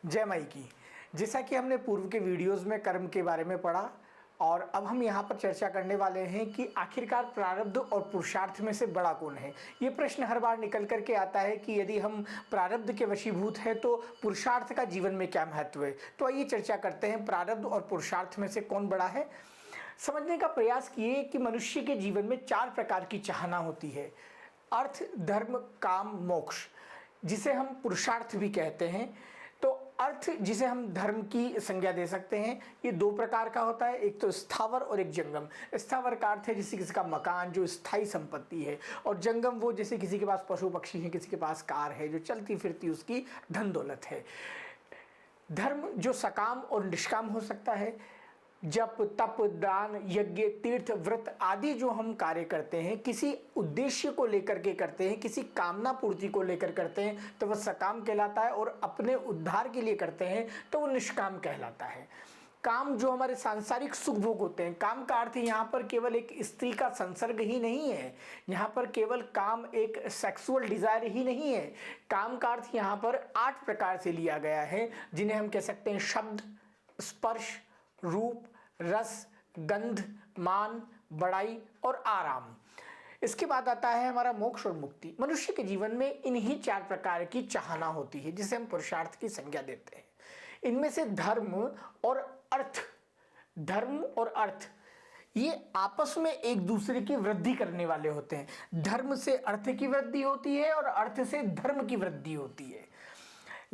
जय माई की। जैसा कि हमने पूर्व के वीडियोस में कर्म के बारे में पढ़ा और अब हम यहाँ पर चर्चा करने वाले हैं कि आखिरकार प्रारब्ध और पुरुषार्थ में से बड़ा कौन है। ये प्रश्न हर बार निकल करके आता है कि यदि हम प्रारब्ध के वशीभूत हैं तो पुरुषार्थ का जीवन में क्या महत्व है। तो आइए चर्चा करते हैं प्रारब्ध और पुरुषार्थ में से कौन बड़ा है। समझने का प्रयास किए कि मनुष्य के जीवन में 4 प्रकार की चाहना होती है। अर्थ, धर्म, काम, मोक्ष, जिसे हम पुरुषार्थ भी कहते हैं। तो अर्थ, जिसे हम धर्म की संज्ञा दे सकते हैं, ये 2 प्रकार का होता है, एक तो स्थावर और एक जंगम। स्थावर का अर्थ है जैसे किसी का मकान जो स्थायी संपत्ति है, और जंगम वो जैसे किसी के पास पशु पक्षी है, किसी के पास कार है जो चलती फिरती उसकी धन दौलत है। धर्म जो सकाम और निष्काम हो सकता है, जप, तप, दान, यज्ञ, तीर्थ, व्रत आदि जो हम कार्य करते हैं किसी उद्देश्य को लेकर के करते हैं, किसी कामना पूर्ति को लेकर करते हैं तो वह सकाम कहलाता है, और अपने उद्धार के लिए करते हैं तो वह निष्काम कहलाता है। काम जो हमारे सांसारिक सुख भोग होते हैं, काम का अर्थ यहाँ पर केवल एक स्त्री का संसर्ग ही नहीं है, यहाँ पर केवल काम एक सेक्सुअल डिजायर ही नहीं है। काम का अर्थ यहाँ पर 8 प्रकार से लिया गया है, जिन्हें हम कह सकते हैं शब्द, स्पर्श, रूप, रस, गंध, मान, बड़ाई और आराम। इसके बाद आता है हमारा मोक्ष और मुक्ति। मनुष्य के जीवन में इन्हीं 4 प्रकार की चाहना होती है जिसे हम पुरुषार्थ की संज्ञा देते हैं। इनमें से धर्म और अर्थ ये आपस में एक दूसरे की वृद्धि करने वाले होते हैं। धर्म से अर्थ की वृद्धि होती है और अर्थ से धर्म की वृद्धि होती है।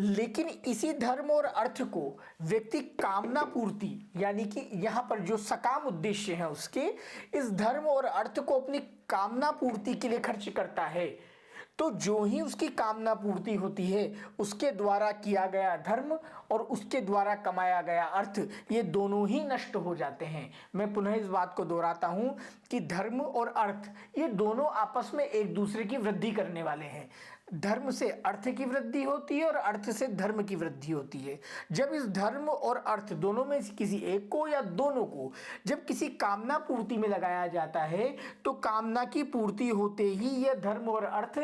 लेकिन इसी धर्म और अर्थ को व्यक्ति कामना पूर्ति, यानी कि यहाँ पर जो सकाम उद्देश्य है उसके, इस धर्म और अर्थ को अपनी कामना पूर्ति के लिए खर्च करता है, तो जो ही उसकी कामना पूर्ति होती है उसके द्वारा किया गया धर्म और उसके द्वारा कमाया गया अर्थ, ये दोनों ही नष्ट हो जाते हैं। मैं पुनः इस बात को दोहराता हूं कि धर्म और अर्थ ये दोनों आपस में एक दूसरे की वृद्धि करने वाले हैं। धर्म से अर्थ की वृद्धि होती है और अर्थ से धर्म की वृद्धि होती है। जब इस धर्म और अर्थ दोनों में से किसी एक को या दोनों को जब किसी कामना पूर्ति में लगाया जाता है तो कामना की पूर्ति होते ही यह धर्म और अर्थ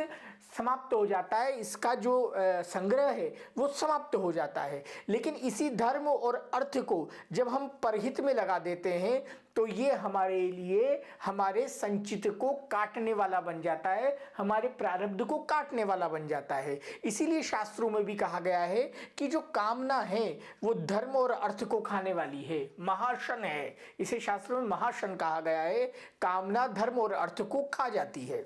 समाप्त हो जाता है, इसका जो संग्रह है वो समाप्त हो जाता है। लेकिन इसी धर्म और अर्थ को जब हम परहित में लगा देते हैं तो ये हमारे लिए हमारे संचित को काटने वाला बन जाता है, हमारे प्रारब्ध को काटने वाला बन जाता है। इसीलिए शास्त्रों में भी कहा गया है कि जो कामना है वो धर्म और अर्थ को खाने वाली है, महाशन है। इसे शास्त्रों में महाशन कहा गया है। कामना धर्म और अर्थ को खा जाती है।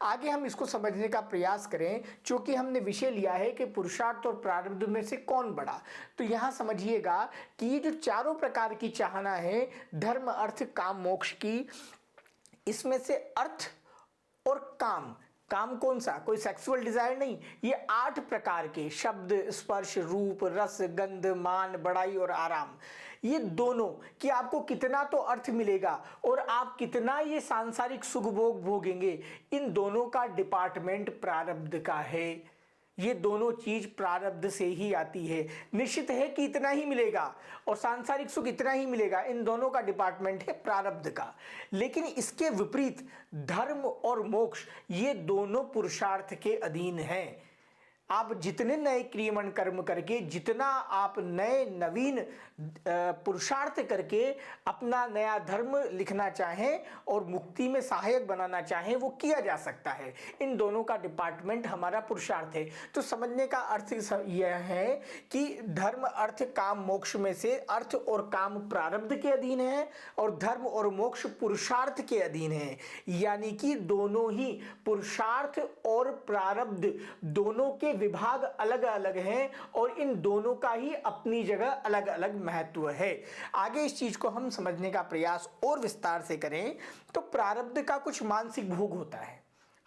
आगे हम इसको समझने का प्रयास करें, क्योंकि हमने विषय लिया है कि पुरुषार्थ और प्रारब्ध में से कौन बड़ा। तो यहां समझिएगा कि ये जो 4 प्रकार की चाहना है, धर्म, अर्थ, काम, मोक्ष की, इसमें से अर्थ और काम कौन सा, कोई सेक्सुअल डिजायर नहीं, ये 8 प्रकार के शब्द, स्पर्श, रूप, रस, गंध, मान, बड़ाई और आराम, ये दोनों कि आपको कितना तो अर्थ मिलेगा और आप कितना ये सांसारिक सुख भोग भोगेंगे, इन दोनों का डिपार्टमेंट प्रारब्ध का है। ये दोनों चीज प्रारब्ध से ही आती है। निश्चित है कि इतना ही मिलेगा और सांसारिक सुख इतना ही मिलेगा, इन दोनों का डिपार्टमेंट है प्रारब्ध का। लेकिन इसके विपरीत धर्म और मोक्ष ये दोनों पुरुषार्थ के अधीन हैं। आप जितने नए क्रियमन कर्म करके, जितना आप नए नवीन पुरुषार्थ करके अपना नया धर्म लिखना चाहें और मुक्ति में सहायक बनाना चाहें, वो किया जा सकता है। इन दोनों का डिपार्टमेंट हमारा पुरुषार्थ है। तो समझने का अर्थ यह है कि धर्म, अर्थ, काम, मोक्ष में से अर्थ और काम प्रारब्ध के अधीन है और धर्म और मोक्ष पुरुषार्थ के अधीन है। यानी कि दोनों ही पुरुषार्थ और प्रारब्ध दोनों के विभाग अलग अलग हैं और इन दोनों का ही अपनी जगह अलग अलग महत्व है। आगे इस चीज को हम समझने का प्रयास और विस्तार से करें तो प्रारब्ध का कुछ मानसिक भोग होता है।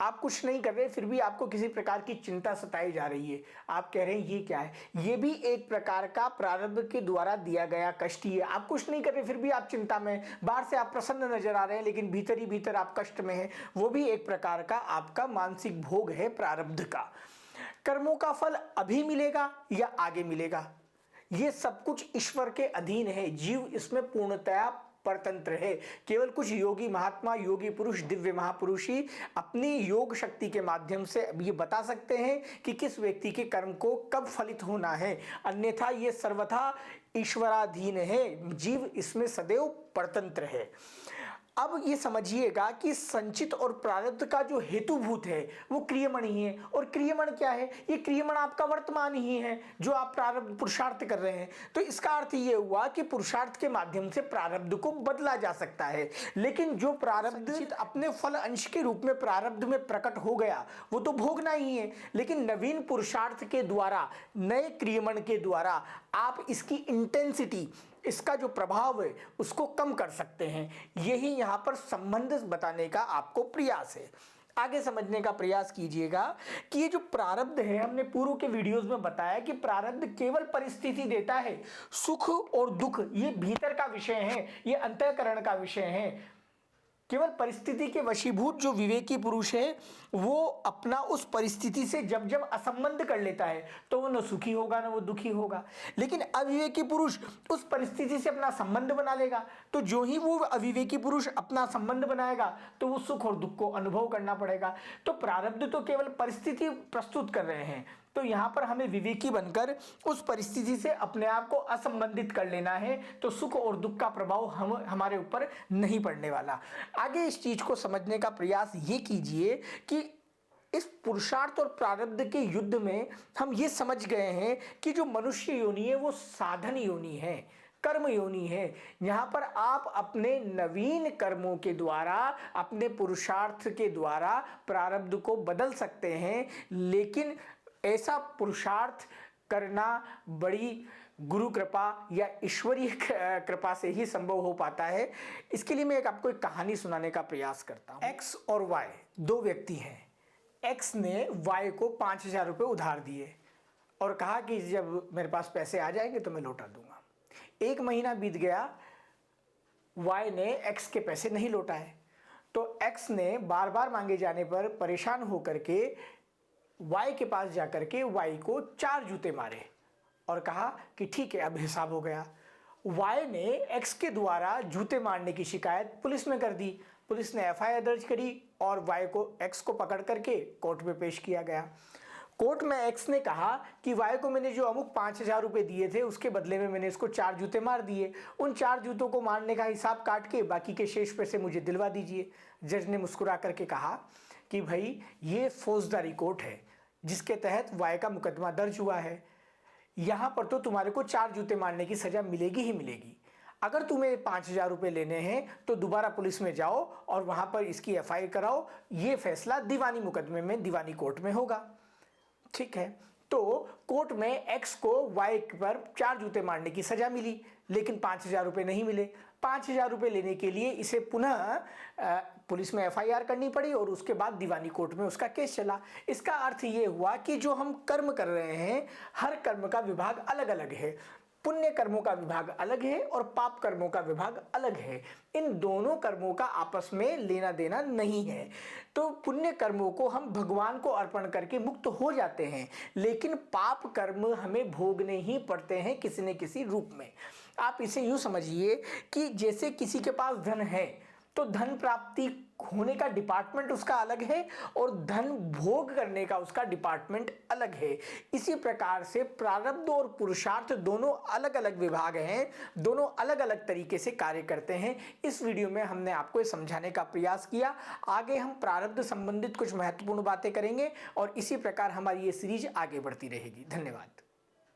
आप कुछ नहीं कर रहे फिर भी आपको किसी प्रकार की चिंता सताई जा रही है, आप कह रहे हैं ये क्या है, ये भी एक प्रकार का प्रारब्ध के द्वारा दिया गया कष्ट ही है। आप कुछ नहीं कर रहे फिर भी आप चिंता में, बाहर से आप प्रसन्न नजर आ रहे हैं लेकिन भीतर ही भीतर आप कष्ट में हैं, वो भी एक प्रकार का आपका मानसिक भोग है प्रारब्ध का। कर्मों का फल अभी मिलेगा या आगे मिलेगा, ये सब कुछ ईश्वर के अधीन है। जीव इसमें पूर्णतया परतंत्र है। केवल कुछ योगी महात्मा, योगी पुरुष, दिव्य महापुरुष ही अपनी योग शक्ति के माध्यम से ये बता सकते हैं कि किस व्यक्ति के कर्म को कब फलित होना है, अन्यथा ये सर्वथा ईश्वराधीन है, जीव इसमें सदैव परतंत्र है। अब ये समझिएगा कि संचित और प्रारब्ध का जो हेतुभूत है वो क्रियमण ही है। और क्रियमण क्या है? ये क्रियमण आपका वर्तमान ही है जो आप प्रारब्ध पुरुषार्थ कर रहे हैं। तो इसका अर्थ ये हुआ कि पुरुषार्थ के माध्यम से प्रारब्ध को बदला जा सकता है, लेकिन जो प्रारब्ध अपने फल अंश के रूप में प्रारब्ध में प्रकट हो गया वो तो भोगना ही है। लेकिन नवीन पुरुषार्थ के द्वारा, नए क्रियमण के द्वारा आप इसकी इंटेंसिटी, इसका जो प्रभाव है उसको कम कर सकते हैं। यही यहाँ पर संबंध बताने का आपको प्रयास है। आगे समझने का प्रयास कीजिएगा कि ये जो प्रारब्ध है, हमने पूर्व के वीडियोस में बताया कि प्रारब्ध केवल परिस्थिति देता है। सुख और दुख ये भीतर का विषय है, ये अंतःकरण का विषय है। केवल परिस्थिति के वशीभूत जो विवेकी पुरुष है वो अपना उस परिस्थिति से जब जब असंबंध कर लेता है तो वो न सुखी होगा न वो दुखी होगा। लेकिन अविवेकी पुरुष उस परिस्थिति से अपना संबंध बना लेगा, तो जो ही वो अविवेकी पुरुष अपना संबंध बनाएगा तो वो सुख और दुख को अनुभव करना पड़ेगा। तो प्रारब्ध तो केवल परिस्थिति प्रस्तुत कर रहे हैं, तो यहाँ पर हमें विवेकी बनकर उस परिस्थिति से अपने आप को असंबंधित कर लेना है, तो सुख और दुख का प्रभाव हमारे ऊपर नहीं पड़ने वाला। आगे इस चीज को समझने का प्रयास ये कीजिए कि इस पुरुषार्थ और प्रारब्ध के युद्ध में हम ये समझ गए हैं कि जो मनुष्य योनि है वो साधन योनि है, कर्म योनि है। यहाँ पर आप अपने नवीन कर्मों के द्वारा, अपने पुरुषार्थ के द्वारा प्रारब्ध को बदल सकते हैं, लेकिन ऐसा पुरुषार्थ करना बड़ी गुरु कृपा या ईश्वरीय कृपा से ही संभव हो पाता है। इसके लिए मैं आपको एक कहानी सुनाने का प्रयास करता हूँ। एक्स और वाई दो व्यक्ति हैं। एक्स ने वाई को 5,000 रुपये उधार दिए और कहा कि जब मेरे पास पैसे आ जाएंगे तो मैं लौटा दूंगा। 1 महीना बीत गया, वाई ने एक्स के पैसे नहीं लौटाए, तो एक्स ने बार बार मांगे जाने पर परेशान होकर के वाई के पास जाकर के वाई को 4 जूते मारे और कहा कि ठीक है अब हिसाब हो गया। वाई ने एक्स के द्वारा जूते मारने की शिकायत पुलिस में कर दी। पुलिस ने एफआईआर दर्ज करी और वाई को, एक्स को पकड़ करके कोर्ट में पेश किया गया। कोर्ट में एक्स ने कहा कि वाई को मैंने जो अमुक 5,000 रुपये दिए थे उसके बदले में मैंने इसको 4 जूते मार दिए। उन 4 जूतों को मारने का हिसाब काट के बाकी के शेष पैसे मुझे दिलवा दीजिए। जज ने मुस्कुरा करके कहा कि भाई ये फौजदारी कोर्ट है जिसके तहत वाई का मुकदमा दर्ज हुआ है। यहाँ पर तो तुम्हारे को 4 जूते मारने की सजा मिलेगी ही मिलेगी। अगर तुम्हें 5,000 रुपये लेने हैं तो दोबारा पुलिस में जाओ और वहाँ पर इसकी एफआईआर कराओ। ये फैसला दीवानी मुकदमे में, दीवानी कोर्ट में होगा। ठीक है, तो कोर्ट में एक्स को वाई पर 4 जूते मारने की सजा मिली, लेकिन 5,000 रुपये नहीं मिले। 5,000 रुपये लेने के लिए इसे पुनः पुलिस में एफआईआर करनी पड़ी और उसके बाद दीवानी कोर्ट में उसका केस चला। इसका अर्थ ये हुआ कि जो हम कर्म कर रहे हैं, हर कर्म का विभाग अलग अलग है। पुण्य कर्मों का विभाग अलग है और पाप कर्मों का विभाग अलग है। इन दोनों कर्मों का आपस में लेना देना नहीं है। तो पुण्य कर्मों को हम भगवान को अर्पण करके मुक्त हो जाते हैं, लेकिन पाप कर्म हमें भोगने ही पड़ते हैं किसी न किसी रूप में। आप इसे यूं समझिए कि जैसे किसी के पास धन है तो धन प्राप्ति होने का डिपार्टमेंट उसका अलग है और धन भोग करने का उसका डिपार्टमेंट अलग है। इसी प्रकार से प्रारब्ध और पुरुषार्थ दोनों अलग अलग विभाग हैं, दोनों अलग अलग तरीके से कार्य करते हैं। इस वीडियो में हमने आपको ये समझाने का प्रयास किया। आगे हम प्रारब्ध संबंधित कुछ महत्वपूर्ण बातें करेंगे और इसी प्रकार हमारी ये सीरीज आगे बढ़ती रहेगी। धन्यवाद।